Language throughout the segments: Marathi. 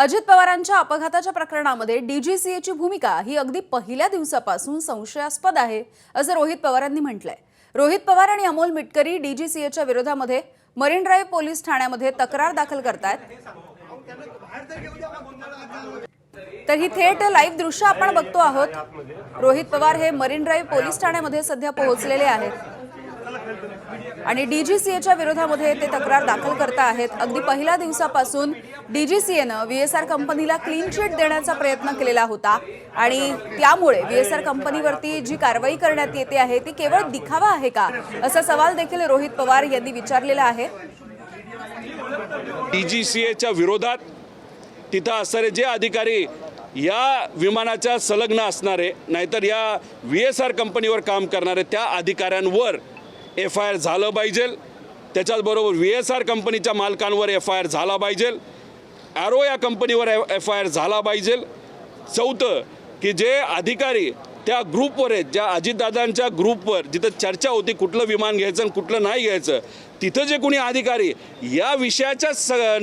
अजित पवारांच्या अपघाताच्या प्रकरणामध्ये डीजीसीएची भूमिका ही अगदी पहिल्या दिवसापासून संशयास्पद आहे असं रोहित पवारांनी म्हटलंय। रोहित पवार आणि अमोल मिटकरी डीजीसीएच्या विरोधामध्ये मरीन ड्राइव्ह पोलीस ठाण्यामध्ये तक्रार दाखल करतायत। तर ही थेट लाईव्ह दृश्य आपण बघतो आहोत। रोहित पवार हे मरीन ड्राइव्ह पोलीस ठाण्यामध्ये सध्या पोहोचलेले आहेत आणि डीजीसीएच्या विरोधामध्ये ते तक्रार दाखल करता आहेत। अगदी पहिल्या दिवसापासून डीजीसीएनं व्हीएसआर कंपनीला क्लीन चिट देण्याचा प्रयत्न केलेला होता आणि त्यामुळे व्हीएसआर कंपनीवरती जी कारवाई करण्यात येते आहे ती केवळ दिखावा आहे का असा सवाल देखील रोहित पवार यांनी विचारलेला आहे। डीजीसीएच्या विरोधात तिथं असणारे जे अधिकारी या विमानाच्या संलग्न असणारे नाहीतर या व्हीएसआर कंपनीवर काम करणारे त्या अधिकाऱ्यांवर एफआयआर झालं पाहिजे। त्याच्याचबरोबर व्हीएसआर कंपनीच्या मालकांवर एफआयआर झाला पाहिजे। ॲरो या कंपनीवर एफआयआर झाला पाहिजे। चौथं की जे अधिकारी त्या ग्रुपवर आहेत, ज्या अजितदादांच्या ग्रुपवर जिथं चर्चा होती कुठलं विमान घ्यायचं आणि कुठलं नाही घ्यायचं, तिथं जे कोणी अधिकारी या विषयाच्या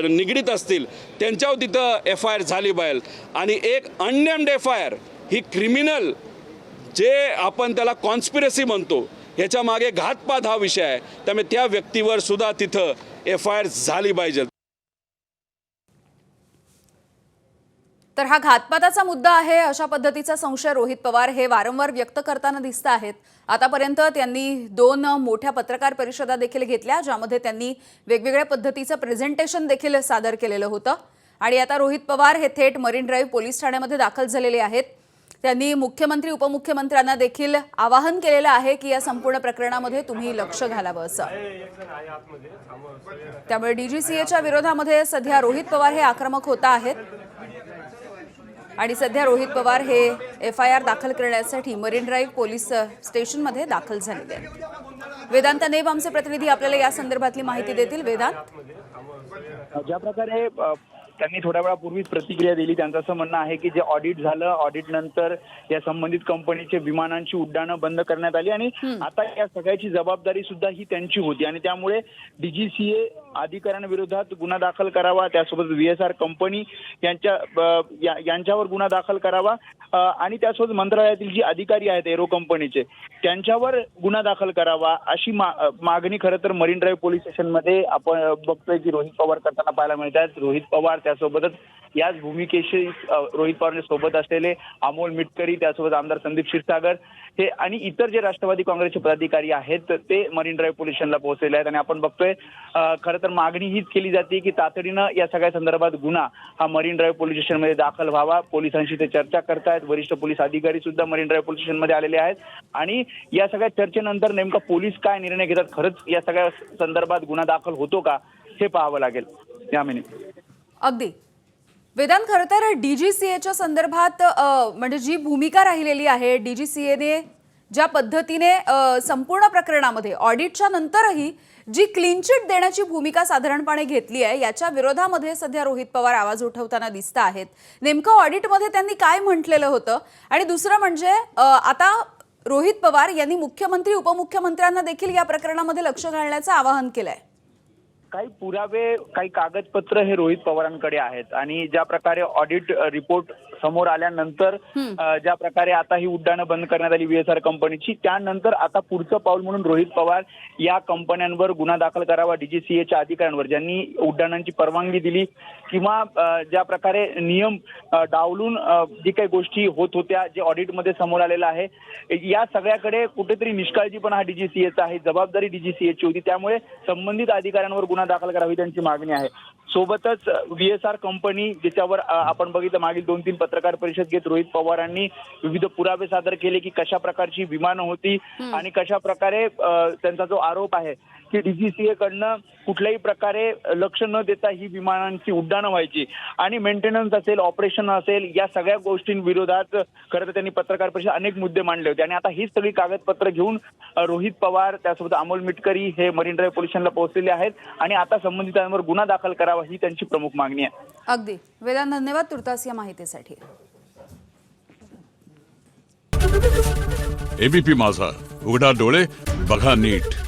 निगडीत असतील त्यांच्यावर तिथं एफआयआर झाली पाहिजे। आणि एक अननेम्ड एफआयआर ही क्रिमिनल जे आपण त्याला कॉन्स्पिरसी म्हणतो ह्याच्या मागे घातपात हा विषय आहे, त्यामुळे त्या व्यक्तीवर सुद्धा तिथं एफआयआर झाली पाहिजे। तर हा घातपाताचा मुद्दा आहे अशा पद्धतीचा संशय रोहित पवार हे वारंवार व्यक्त करताना दिसत आहेत। आतापर्यंत त्यांनी 2 मोठ्या पत्रकार परिषदा देखील घेतल्या ज्यामध्ये त्यांनी वेगवेगळ्या पद्धतीचं प्रेझेंटेशन देखील सादर केलेलं होतं आणि आता रोहित पवार हे थेट मरीन ड्राइव्ह पोलीस ठाण्यामध्ये दाखल झालेले आहेत। त्यांनी मुख्यमंत्री उपमुख्यमंत्र्यांना देखील आवाहन केलेलं आहे की या संपूर्ण प्रकरणामध्ये तुम्ही लक्ष घालावं असं। त्यामुळे डीजीसीएच्या विरोधामध्ये सध्या रोहित पवार हे आक्रमक होत आहेत आणि सध्या रोहित पवार हे एफआयआर दाखल करण्यासाठी मरीन ड्राइव्ह पोलीस स्टेशनमध्ये दाखल झालेले आहेत। वेदांत नेब आमचे प्रतिनिधी आपल्याला या संदर्भातली माहिती देतील। वेदांत, ज्या प्रकारे त्यांनी थोड्या वेळापूर्वीच प्रतिक्रिया दिली, त्यांचं असं म्हणणं आहे की जे ऑडिट झालं, ऑडिट नंतर या संबंधित कंपनीचे विमानांची उड्डाणं बंद करण्यात आली आणि आता या सगळ्याची जबाबदारी सुद्धा ही त्यांची होती आणि त्यामुळे डीजीसीए अधिकाऱ्यांविरोधात गुन्हा दाखल करावा, त्यासोबत व्हीएसआर कंपनी यांच्यावर गुन्हा दाखल करावा आणि त्यासोबत मंत्रालयातील जी अधिकारी आहेत एरो कंपनीचे त्यांच्यावर गुन्हा दाखल करावा अशी मागणी खरं तर मरीन ड्राइव्ह पोलीस स्टेशनमध्ये आपण बघतोय की रोहित पवार करताना पाहायला मिळतात। रोहित पवार त्यासोबतच याच भूमिकेशी रोहित पवार सोबत असलेले अमोल मिटकरी, त्यासोबत आमदार संदीप क्षीरसागर हे आणि इतर जे राष्ट्रवादी काँग्रेसचे पदाधिकारी आहेत ते मरीन ड्राइव्ह पोलीस स्टेशनला पोहोचलेले आहेत आणि आपण बघतोय खरं तर मागणी हीच केली जाते की तातडीनं या सगळ्या संदर्भात गुन्हा हा मरीन ड्राइव्ह पोलीस स्टेशनमध्ये दाखल व्हावा। पोलिसांशी ते चर्चा करतायत, वरिष्ठ पोलीस अधिकारी सुद्धा मरीन ड्राइव्ह पोलीस स्टेशनमध्ये आलेले आहेत आणि या सगळ्या चर्चेनंतर नेमका पोलीस काय निर्णय घेतात, खरंच या सगळ्या संदर्भात गुन्हा दाखल होतो का हे पाहावं लागेल। यामिनी अगदी वेदांत, खरं तर डीजीसीएच्या संदर्भात म्हणजे जी भूमिका राहिलेली आहे, डीजीसीएने ज्या पद्धतीने संपूर्ण प्रकरणामध्ये ऑडिटच्या नंतरही जी क्लीन चिट देण्याची भूमिका साधारणपणे घेतली आहे याच्या विरोधामध्ये सध्या रोहित पवार आवाज उठवताना दिसत आहेत। नेमकं ऑडिटमध्ये त्यांनी काय म्हटलेलं होतं आणि दुसरं म्हणजे आता रोहित पवार यांनी मुख्यमंत्री उपमुख्यमंत्र्यांना देखील या प्रकरणामध्ये लक्ष घालण्याचं आवाहन केलंय। काही पुरावे, काही कागदपत्र हे रोहित पवारांकडे आहेत आणि ज्या प्रकारे ऑडिट रिपोर्ट समोर आल्यानंतर ज्या प्रकारे आता ही उड्डाणं बंद करण्यात आली व्हीएसआर कंपनीची, त्यानंतर आता पुढचं पाऊल म्हणून रोहित पवार या कंपन्यांवर गुन्हा दाखल करावा, डीजीसीएच्या अधिकाऱ्यांवर ज्यांनी उड्डाणांची परवानगी दिली किंवा ज्या प्रकारे नियम डावलून जी काही गोष्टी होत होत्या, जे ऑडिटमध्ये समोर आलेलं आहे, या सगळ्याकडे कुठेतरी निष्काळजीपणा हा डीजीसीएचा आहे, जबाबदारी डीजीसीएची होती, त्यामुळे संबंधित अधिकाऱ्यांवर गुन्हा दाखल करावी त्यांची मागणी आहे। सोबतच व्हीएसआर कंपनी ज्याच्यावर आपण बघितलं मागील 2-3 पत्रकार परिषद घेत रोहित पवारांनी विविध पुरावे सादर केले की कशा प्रकारची विमानं होती आणि कशा प्रकारे त्यांचा जो आरोप आहे की डीजीसीए कडनं कुठल्याही प्रकारे लक्ष न देता ही विमानांची उड्डाणं व्हायची आणि मेंटेनन्स असेल, ऑपरेशन असेल, या सगळ्या गोष्टींविरोधात खरं तर त्यांनी पत्रकार परिषद अनेक मुद्दे मांडले होते आणि आता हीच सगळी कागदपत्र घेऊन रोहित पवार त्यासोबत अमोल मिटकरी हे मरीन ड्राइव्ह पोलीस स्टेशनला पोहोचलेले आहेत आणि आता संबंधितांवर गुन्हा दाखल करावा ही त्यांची प्रमुख मागणी आहे। अगदी वेदांत, धन्यवाद तुर्तास या माहितीसाठी। एबीपी माझा, उघडा डोळे बघा नीट।